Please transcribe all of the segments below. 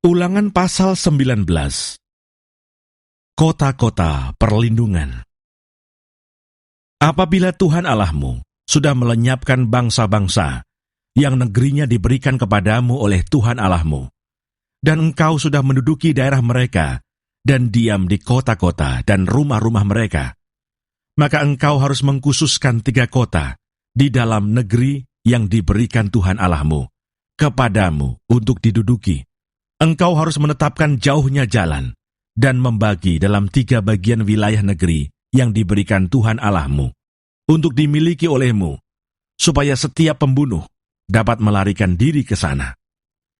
Ulangan pasal 19. Kota-kota perlindungan. Apabila Tuhan Allahmu sudah melenyapkan bangsa-bangsa yang negerinya diberikan kepadamu oleh Tuhan Allahmu, dan engkau sudah menduduki daerah mereka dan diam di kota-kota dan rumah-rumah mereka, maka engkau harus mengkhususkan 3 kota di dalam negeri yang diberikan Tuhan Allahmu kepadamu untuk diduduki. Engkau harus menetapkan jauhnya jalan dan membagi dalam 3 bagian wilayah negeri yang diberikan Tuhan Allahmu untuk dimiliki olehmu, supaya setiap pembunuh dapat melarikan diri ke sana.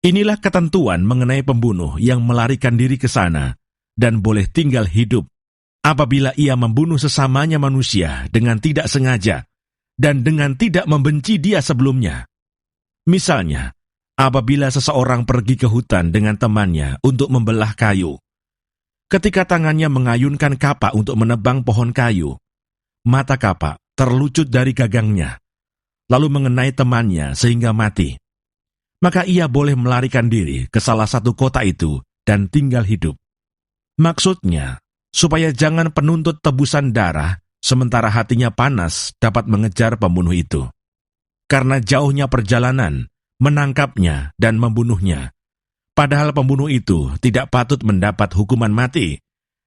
Inilah ketentuan mengenai pembunuh yang melarikan diri ke sana dan boleh tinggal hidup apabila ia membunuh sesamanya manusia dengan tidak sengaja dan dengan tidak membenci dia sebelumnya. Misalnya, apabila seseorang pergi ke hutan dengan temannya untuk membelah kayu, ketika tangannya mengayunkan kapak untuk menebang pohon kayu, mata kapak terlucut dari gagangnya, lalu mengenai temannya sehingga mati. Maka ia boleh melarikan diri ke salah satu kota itu dan tinggal hidup. Maksudnya, supaya jangan penuntut tebusan darah sementara hatinya panas dapat mengejar pembunuh itu. Karena jauhnya perjalanan, menangkapnya dan membunuhnya. Padahal pembunuh itu tidak patut mendapat hukuman mati,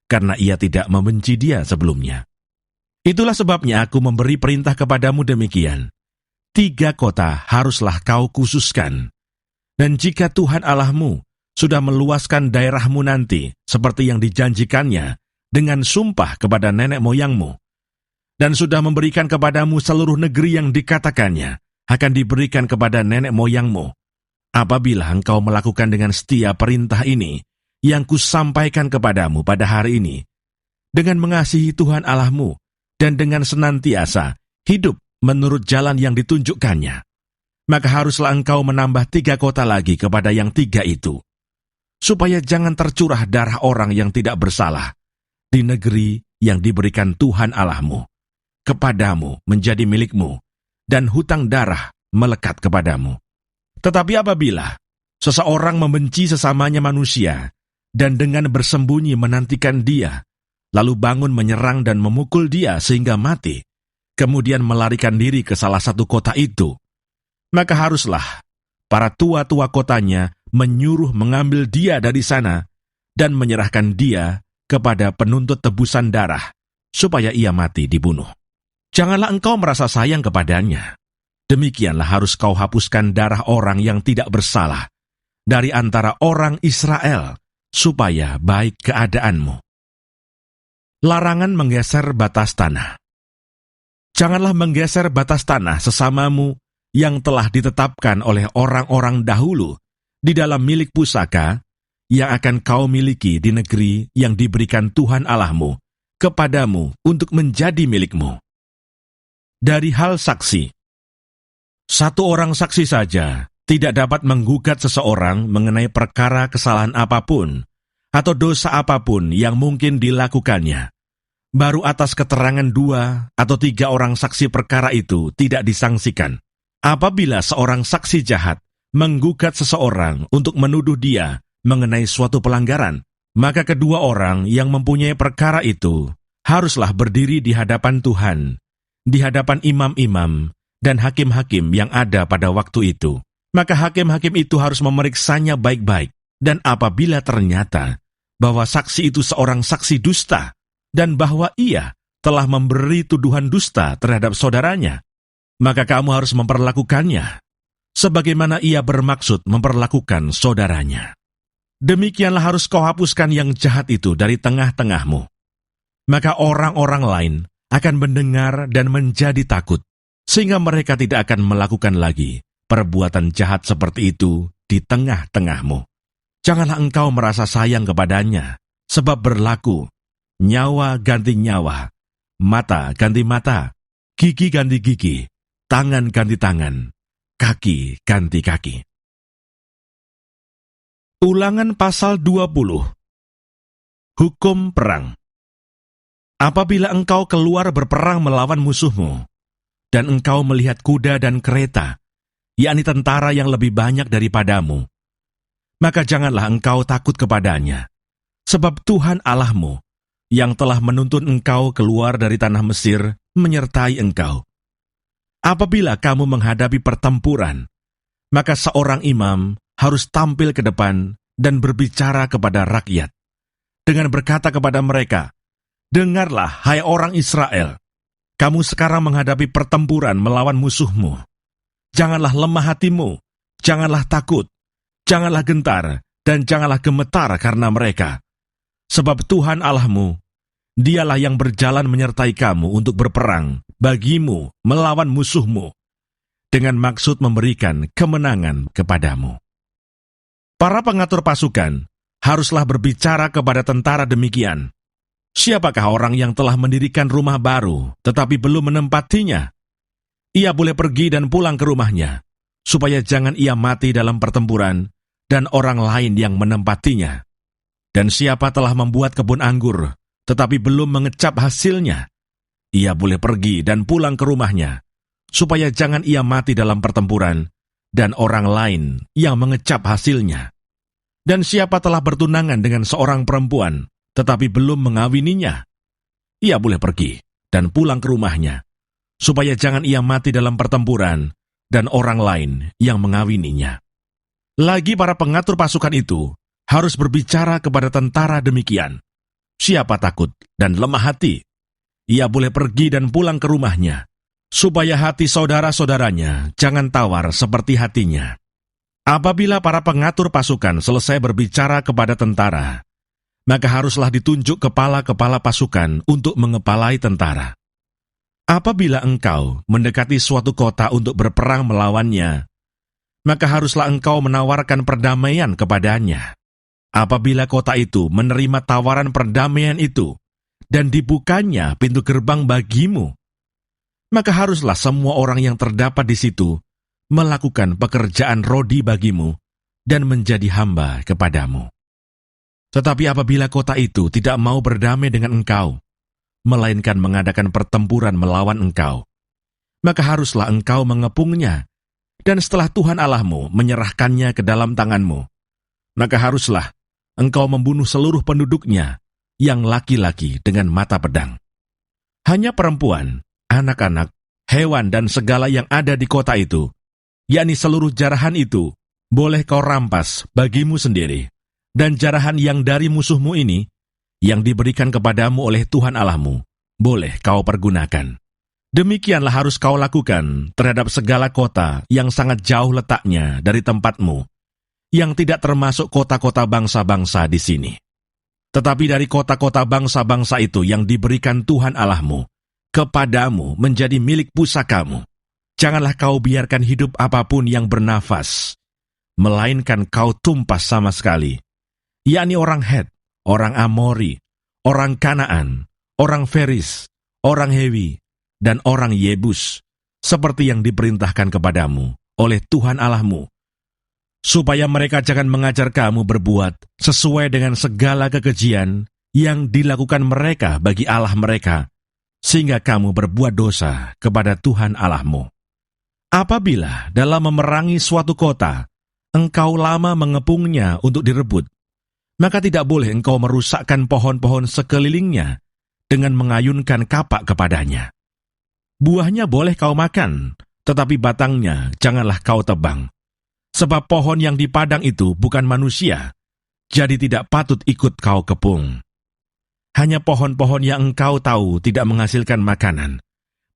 karena ia tidak membenci dia sebelumnya. Itulah sebabnya aku memberi perintah kepadamu demikian. 3 kota haruslah kau khususkan. Dan jika Tuhan Allahmu sudah meluaskan daerahmu nanti, seperti yang dijanjikannya, dengan sumpah kepada nenek moyangmu, dan sudah memberikan kepadamu seluruh negeri yang dikatakannya, akan diberikan kepada nenek moyangmu. Apabila engkau melakukan dengan setia perintah ini, yang kusampaikan kepadamu pada hari ini, dengan mengasihi Tuhan Allahmu, dan dengan senantiasa hidup menurut jalan yang ditunjukkannya, maka haruslah engkau menambah 3 kota lagi kepada yang 3 itu, supaya jangan tercurah darah orang yang tidak bersalah di negeri yang diberikan Tuhan Allahmu kepadamu menjadi milikmu, dan hutang darah melekat kepadamu. Tetapi apabila seseorang membenci sesamanya manusia, dan dengan bersembunyi menantikan dia, lalu bangun menyerang dan memukul dia sehingga mati, kemudian melarikan diri ke salah satu kota itu, maka haruslah para tua-tua kotanya menyuruh mengambil dia dari sana dan menyerahkan dia kepada penuntut tebusan darah, supaya ia mati dibunuh. Janganlah engkau merasa sayang kepadanya. Demikianlah harus kau hapuskan darah orang yang tidak bersalah dari antara orang Israel, supaya baik keadaanmu. Larangan menggeser batas tanah. Janganlah menggeser batas tanah sesamamu yang telah ditetapkan oleh orang-orang dahulu di dalam milik pusaka yang akan kau miliki di negeri yang diberikan Tuhan Allahmu kepadamu untuk menjadi milikmu. Dari hal saksi, 1 orang saksi saja tidak dapat menggugat seseorang mengenai perkara kesalahan apapun atau dosa apapun yang mungkin dilakukannya. Baru atas keterangan 2 atau 3 orang saksi perkara itu tidak disangsikan. Apabila seorang saksi jahat menggugat seseorang untuk menuduh dia mengenai suatu pelanggaran, maka kedua orang yang mempunyai perkara itu haruslah berdiri di hadapan Tuhan, di hadapan imam-imam dan hakim-hakim yang ada pada waktu itu. Maka hakim-hakim itu harus memeriksanya baik-baik, dan apabila ternyata bahwa saksi itu seorang saksi dusta, dan bahwa ia telah memberi tuduhan dusta terhadap saudaranya, maka kamu harus memperlakukannya sebagaimana ia bermaksud memperlakukan saudaranya. Demikianlah harus kau hapuskan yang jahat itu dari tengah-tengahmu. Maka orang-orang lain akan mendengar dan menjadi takut, sehingga mereka tidak akan melakukan lagi perbuatan jahat seperti itu di tengah-tengahmu. Janganlah engkau merasa sayang kepadanya, sebab berlaku nyawa ganti nyawa, mata ganti mata, gigi ganti gigi, tangan ganti tangan, kaki ganti kaki. Ulangan pasal 20. Hukum perang. Apabila engkau keluar berperang melawan musuhmu, dan engkau melihat kuda dan kereta, yakni tentara yang lebih banyak daripadamu, maka janganlah engkau takut kepadanya. Sebab Tuhan Allahmu, yang telah menuntun engkau keluar dari tanah Mesir, menyertai engkau. Apabila kamu menghadapi pertempuran, maka seorang imam harus tampil ke depan dan berbicara kepada rakyat, dengan berkata kepada mereka, "Dengarlah, hai orang Israel, kamu sekarang menghadapi pertempuran melawan musuhmu. Janganlah lemah hatimu, janganlah takut, janganlah gentar, dan janganlah gemetar karena mereka. Sebab Tuhan Allahmu, Dialah yang berjalan menyertai kamu untuk berperang bagimu melawan musuhmu, dengan maksud memberikan kemenangan kepadamu." Para pengatur pasukan haruslah berbicara kepada tentara demikian, "Siapakah orang yang telah mendirikan rumah baru tetapi belum menempatinya? Ia boleh pergi dan pulang ke rumahnya, supaya jangan ia mati dalam pertempuran dan orang lain yang menempatinya. Dan siapa telah membuat kebun anggur tetapi belum mengecap hasilnya, ia boleh pergi dan pulang ke rumahnya, supaya jangan ia mati dalam pertempuran dan orang lain yang mengecap hasilnya. Dan siapa telah bertunangan dengan seorang perempuan tetapi belum mengawininya, ia boleh pergi dan pulang ke rumahnya, supaya jangan ia mati dalam pertempuran dan orang lain yang mengawininya." Lagi para pengatur pasukan itu harus berbicara kepada tentara demikian, "Siapa takut dan lemah hati, ia boleh pergi dan pulang ke rumahnya, supaya hati saudara-saudaranya jangan tawar seperti hatinya." Apabila para pengatur pasukan selesai berbicara kepada tentara, maka haruslah ditunjuk kepala-kepala pasukan untuk mengepalai tentara. Apabila engkau mendekati suatu kota untuk berperang melawannya, maka haruslah engkau menawarkan perdamaian kepadanya. Apabila kota itu menerima tawaran perdamaian itu, dan dibukanya pintu gerbang bagimu, maka haruslah semua orang yang terdapat di situ melakukan pekerjaan rodi bagimu dan menjadi hamba kepadamu. Tetapi apabila kota itu tidak mau berdamai dengan engkau, melainkan mengadakan pertempuran melawan engkau, maka haruslah engkau mengepungnya, dan setelah Tuhan Allahmu menyerahkannya ke dalam tanganmu, maka haruslah engkau membunuh seluruh penduduknya yang laki-laki dengan mata pedang. Hanya perempuan, anak-anak, hewan, dan segala yang ada di kota itu, yakni seluruh jarahan itu, boleh kau rampas bagimu sendiri, dan jarahan yang dari musuhmu ini, yang diberikan kepadamu oleh Tuhan Allahmu, boleh kau pergunakan. Demikianlah harus kau lakukan terhadap segala kota yang sangat jauh letaknya dari tempatmu, yang tidak termasuk kota-kota bangsa-bangsa di sini. Tetapi dari kota-kota bangsa-bangsa itu yang diberikan Tuhan Allahmu kepadamu menjadi milik pusakamu, janganlah kau biarkan hidup apapun yang bernafas, melainkan kau tumpas sama sekali, yakni orang Het, orang Amori, orang Kanaan, orang Feris, orang Hewi, dan orang Yebus, seperti yang diperintahkan kepadamu oleh Tuhan Allahmu, supaya mereka jangan mengajar kamu berbuat sesuai dengan segala kekejian yang dilakukan mereka bagi Allah mereka, sehingga kamu berbuat dosa kepada Tuhan Allahmu. Apabila dalam memerangi suatu kota, engkau lama mengepungnya untuk direbut, maka tidak boleh engkau merusakkan pohon-pohon sekelilingnya dengan mengayunkan kapak kepadanya. Buahnya boleh kau makan, tetapi batangnya janganlah kau tebang. Sebab pohon yang di padang itu bukan manusia, jadi tidak patut ikut kau kepung. Hanya pohon-pohon yang engkau tahu tidak menghasilkan makanan,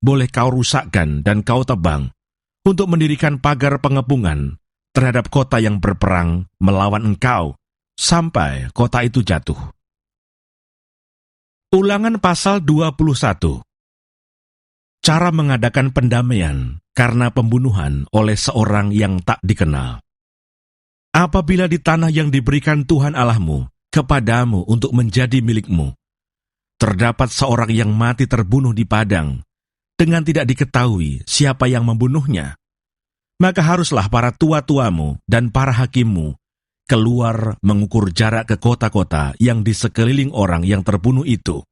boleh kau rusakkan dan kau tebang, untuk mendirikan pagar pengepungan terhadap kota yang berperang melawan engkau, sampai kota itu jatuh. Ulangan pasal 21. Cara mengadakan pendamaian karena pembunuhan oleh seorang yang tak dikenal. Apabila di tanah yang diberikan Tuhan Allahmu kepadamu untuk menjadi milikmu, terdapat seorang yang mati terbunuh di padang, dengan tidak diketahui siapa yang membunuhnya, maka haruslah para tua-tuamu dan para hakimmu keluar mengukur jarak ke kota-kota yang di sekeliling orang yang terbunuh itu.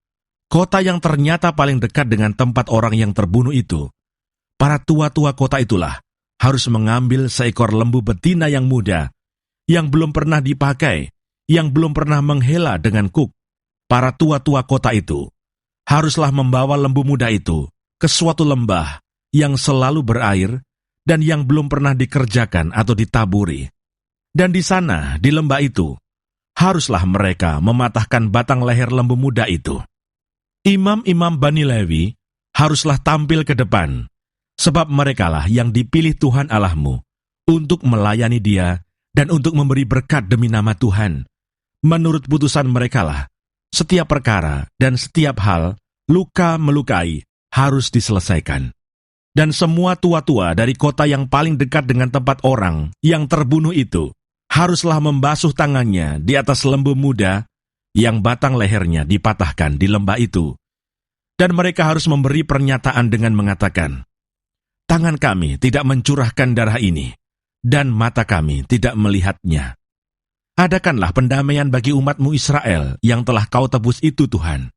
Kota yang ternyata paling dekat dengan tempat orang yang terbunuh itu, para tua-tua kota itulah harus mengambil seekor lembu betina yang muda, yang belum pernah dipakai, yang belum pernah menghela dengan kuk. Para tua-tua kota itu haruslah membawa lembu muda itu ke suatu lembah yang selalu berair dan yang belum pernah dikerjakan atau ditaburi. Dan di sana, di lembah itu, haruslah mereka mematahkan batang leher lembu muda itu. Imam-imam Bani Lewi haruslah tampil ke depan, sebab merekalah yang dipilih Tuhan Allahmu untuk melayani Dia dan untuk memberi berkat demi nama Tuhan. Menurut putusan merekalah, setiap perkara dan setiap hal, luka melukai, harus diselesaikan. Dan semua tua-tua dari kota yang paling dekat dengan tempat orang yang terbunuh itu, haruslah membasuh tangannya di atas lembu muda yang batang lehernya dipatahkan di lembah itu. Dan mereka harus memberi pernyataan dengan mengatakan, tangan kami tidak mencurahkan darah ini, dan mata kami tidak melihatnya. Adakanlah pendamaian bagi umat-Mu Israel yang telah Kau tebus itu, Tuhan.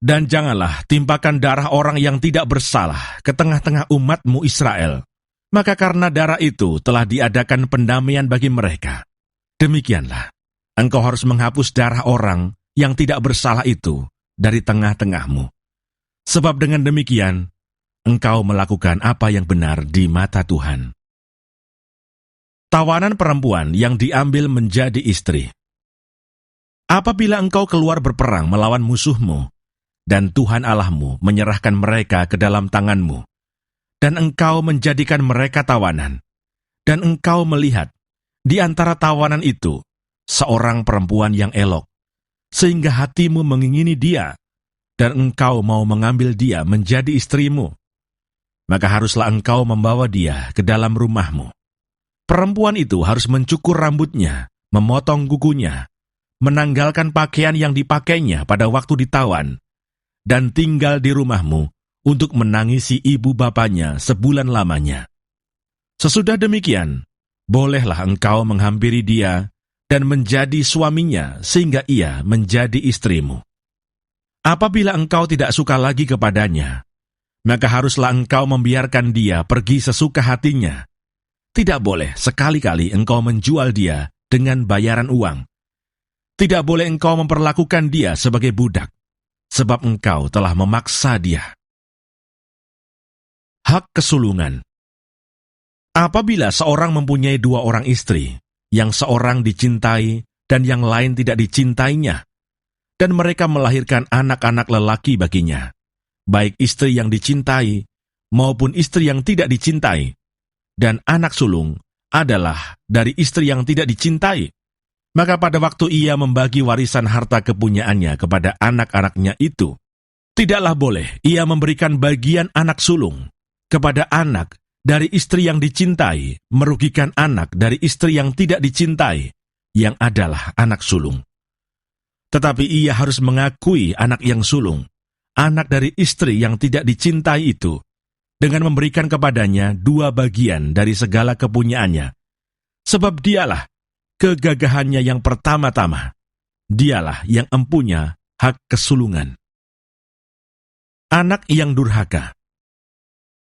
Dan janganlah timpakan darah orang yang tidak bersalah ke tengah-tengah umat-Mu Israel. Maka karena darah itu telah diadakan pendamaian bagi mereka. Demikianlah, Engkau harus menghapus darah orang yang tidak bersalah itu dari tengah-tengah-Mu. Sebab dengan demikian, Engkau melakukan apa yang benar di mata Tuhan. Tawanan perempuan yang diambil menjadi istri. Apabila engkau keluar berperang melawan musuhmu, dan Tuhan Allahmu menyerahkan mereka ke dalam tanganmu, dan engkau menjadikan mereka tawanan, dan engkau melihat di antara tawanan itu seorang perempuan yang elok, sehingga hatimu mengingini dia, dan engkau mau mengambil dia menjadi istrimu, maka haruslah engkau membawa dia ke dalam rumahmu. Perempuan itu harus mencukur rambutnya, memotong kukunya, menanggalkan pakaian yang dipakainya pada waktu ditawan, dan tinggal di rumahmu untuk menangisi ibu bapanya sebulan lamanya. Sesudah demikian, bolehlah engkau menghampiri dia dan menjadi suaminya sehingga ia menjadi istrimu. Apabila engkau tidak suka lagi kepadanya, maka haruslah engkau membiarkan dia pergi sesuka hatinya. Tidak boleh sekali-kali engkau menjual dia dengan bayaran uang. Tidak boleh engkau memperlakukan dia sebagai budak, sebab engkau telah memaksa dia. Hak kesulungan. Apabila seorang mempunyai 2 orang istri, yang seorang dicintai dan yang lain tidak dicintainya, dan mereka melahirkan anak-anak lelaki baginya, baik istri yang dicintai maupun istri yang tidak dicintai, dan anak sulung adalah dari istri yang tidak dicintai, maka pada waktu ia membagi warisan harta kepunyaannya kepada anak-anaknya itu, tidaklah boleh ia memberikan bagian anak sulung kepada anak dari istri yang dicintai, merugikan anak dari istri yang tidak dicintai, yang adalah anak sulung. Tetapi ia harus mengakui anak yang sulung, anak dari istri yang tidak dicintai itu, dengan memberikan kepadanya 2 bagian dari segala kepunyaannya. Sebab dialah kegagahannya yang pertama-tama. Dialah yang empunya hak kesulungan. Anak yang durhaka.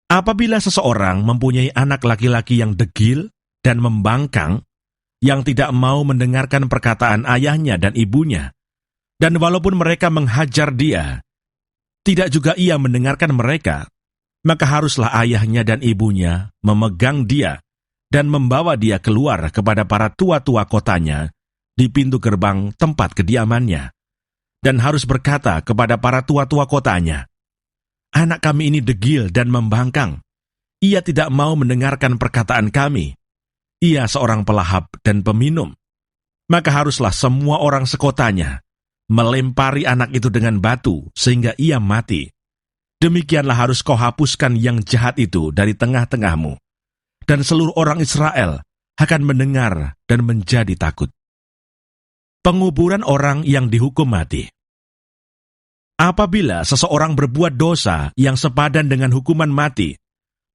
Apabila seseorang mempunyai anak laki-laki yang degil dan membangkang, yang tidak mau mendengarkan perkataan ayahnya dan ibunya, dan walaupun mereka menghajar dia, tidak juga ia mendengarkan mereka, maka haruslah ayahnya dan ibunya memegang dia dan membawa dia keluar kepada para tua-tua kotanya di pintu gerbang tempat kediamannya, dan harus berkata kepada para tua-tua kotanya, anak kami ini degil dan membangkang, ia tidak mau mendengarkan perkataan kami, ia seorang pelahap dan peminum, maka haruslah semua orang sekotanya melempari anak itu dengan batu sehingga ia mati. Demikianlah harus kau hapuskan yang jahat itu dari tengah-tengahmu, dan seluruh orang Israel akan mendengar dan menjadi takut. Penguburan orang yang dihukum mati. Apabila seseorang berbuat dosa yang sepadan dengan hukuman mati,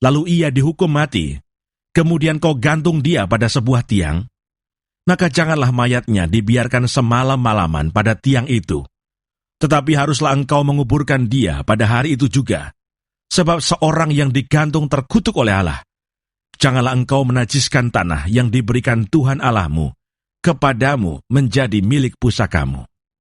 lalu ia dihukum mati, kemudian kau gantung dia pada sebuah tiang, maka janganlah mayatnya dibiarkan semalam-malaman pada tiang itu. Tetapi haruslah engkau menguburkan dia pada hari itu juga, sebab seorang yang digantung terkutuk oleh Allah. Janganlah engkau menajiskan tanah yang diberikan Tuhan Allahmu kepadamu menjadi milik pusakamu.